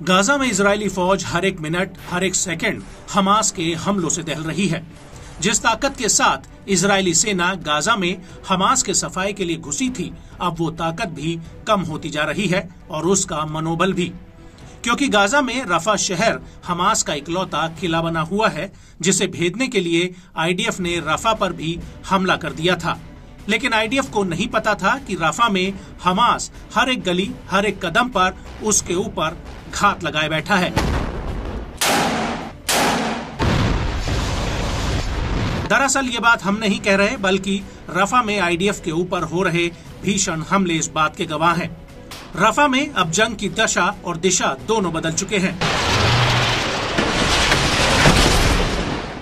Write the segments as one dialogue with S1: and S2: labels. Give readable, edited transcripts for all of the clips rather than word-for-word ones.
S1: Gaza में Israeli फौज हर एक मिनट, हर एक सेकंड हमास के हमलों से दहल रही है। जिस ताकत के साथ इजरायली सेना गाजा में हमास के सफाई के लिए घुसी थी, अब वो ताकत भी कम होती जा रही है और उसका मनोबल भी, क्योंकि गाजा में रफा शहर हमास का इकलौता किला बना हुआ है, जिसे भेदने के लिए आईडीएफ ने रफा पर भी हमला कर दिया था। लेकिन आईडीएफ को नहीं पता था कि रफा में हमास हर एक गली, हर एक कदम पर उसके ऊपर घात लगाए बैठा है। दरअसल ये बात हम नहीं कह रहे, बल्कि रफा में आईडीएफ के ऊपर हो रहे भीषण हमले इस बात के गवाह हैं। रफा में अब जंग की दशा और दिशा दोनों बदल चुके हैं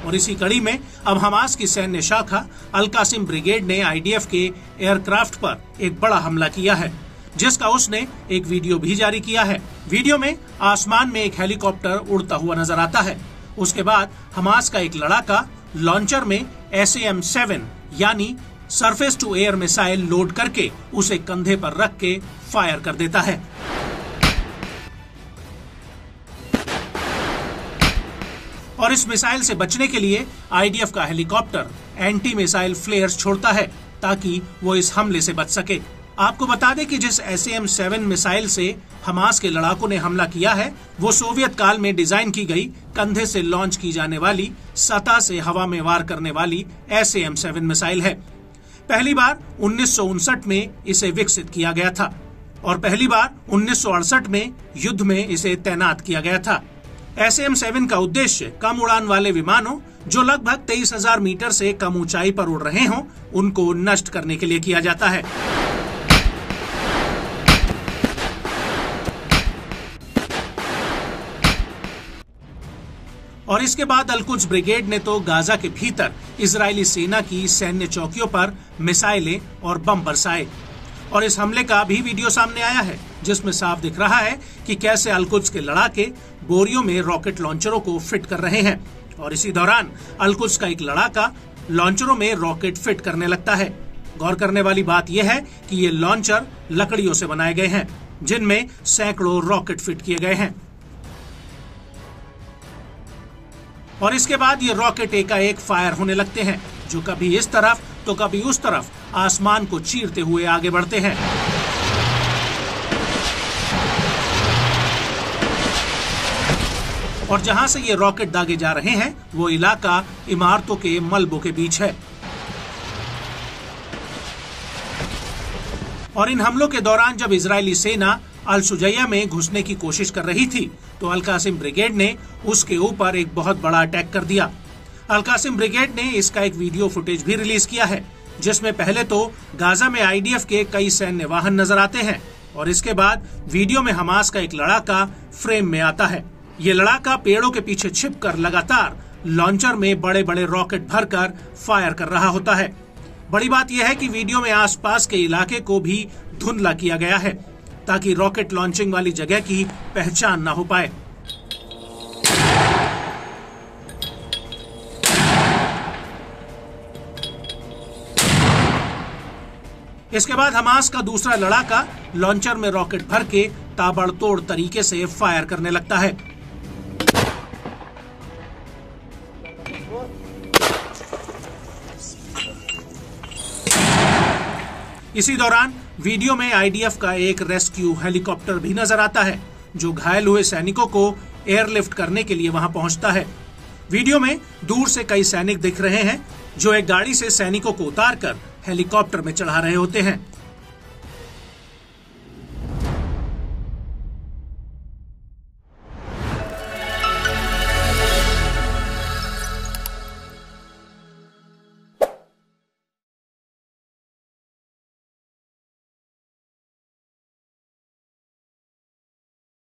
S1: और इसी कड़ी में अब हमास की सैन्य शाखा अल कासिम ब्रिगेड ने आईडीएफ के एयरक्राफ्ट पर एक बड़ा हमला किया है, जिसका उसने एक वीडियो भी जारी किया है। वीडियो में आसमान में एक हेलीकॉप्टर उड़ता हुआ नजर आता है। उसके बाद हमास का एक लड़ाका लॉन्चर में SAM-7 यानी surface to air missile load करके उसे कंधे पर रख के फायर कर देता है। और इस मिसाइल से बचने के लिए आईडीएफ का हेलीकॉप्टर एंटी मिसाइल फ्लेयर्स छोड़ता है ताकि वो इस हमले से बच सके। आपको बता दें कि जिस SAM-7 मिसाइल से हमास के लड़ाकों ने हमला किया है, वो सोवियत काल में डिजाइन की गई कंधे से लॉन्च की जाने वाली, सतह से हवा में वार करने वाली SAM-7 मिसाइल है। पहली बार 1959 में इसे विकसित किया गया था और पहली बार 1968 में युद्ध में इसे तैनात किया गया था। SAM-7 का उद्देश्य कम उड़ान वाले विमानों जो लगभग 23,000 मीटर से कम ऊंचाई पर उड़ रहे हों, उनको नष्ट करने के लिए किया जाता है। और इसके बाद अल-कुद्स ब्रिगेड ने तो गाजा के भीतर इजरायली सेना की सैन्य चौकियों पर मिसाइलें और बम बरसाए। और इस हमले का भी वीडियो सामने आया है, जिसमें साफ दिख रहा है कि कैसे अल-कुद्स के लड़ाके बोरियों में रॉकेट लॉन्चरों को फिट कर रहे हैं। और इसी दौरान अल-कुद्स का एक लड़ाका लॉन्चरों में रॉकेट फिट करने लगता है। गौर करने वाली बात यह है कि ये लॉन्चर लकड़ियों से बनाए गए हैं, जिनमें सैकड़ों रॉकेट फिट किए गए हैं। और इसके बाद ये रॉकेट एकाएक फायर होने लगते हैं, जो कभी इस तरफ तो कभी उस तरफ आसमान को चीरते हुए आगे बढ़ते हैं। और जहां से ये रॉकेट दागे जा रहे हैं, वो इलाका इमारतों के मलबों के बीच है। और इन हमलों के दौरान जब इजरायली सेना अल-शुजैया में घुसने की कोशिश कर रही थी, तो अल कासिम ब्रिगेड ने उसके ऊपर एक बहुत बड़ा अटैक कर दिया। अल कासिम ब्रिगेड ने इसका एक वीडियो फुटेज भी रिलीज किया है, जिसमें पहले तो गाजा में आईडीएफ के कई सैन्य वाहन नजर आते हैं और इसके बाद वीडियो में हमास का एक लड़ाका फ्रेम में आता है। ये लड़ाका पेड़ों के पीछे छिपकर लगातार लॉन्चर में बड़े बड़े रॉकेट भरकर फायर कर रहा होता है। बड़ी बात यह है कि वीडियो में आसपास के इलाके को भी धुंधला किया गया है, ताकि रॉकेट लॉन्चिंग वाली जगह की पहचान न हो पाए। इसके बाद हमास का दूसरा लड़ाका लॉन्चर में रॉकेट भर के ताबड़तोड़ तरीके से फायर करने लगता है। इसी दौरान वीडियो में आईडीएफ का एक रेस्क्यू हेलीकॉप्टर भी नजर आता है, जो घायल हुए सैनिकों को एयरलिफ्ट करने के लिए वहां पहुंचता है। वीडियो में दूर से कई सैनिक दिख रहे हैं, जो एक गाड़ी से सैनिकों को उतारकर हेलीकॉप्टर में चढ़ा रहे होते हैं।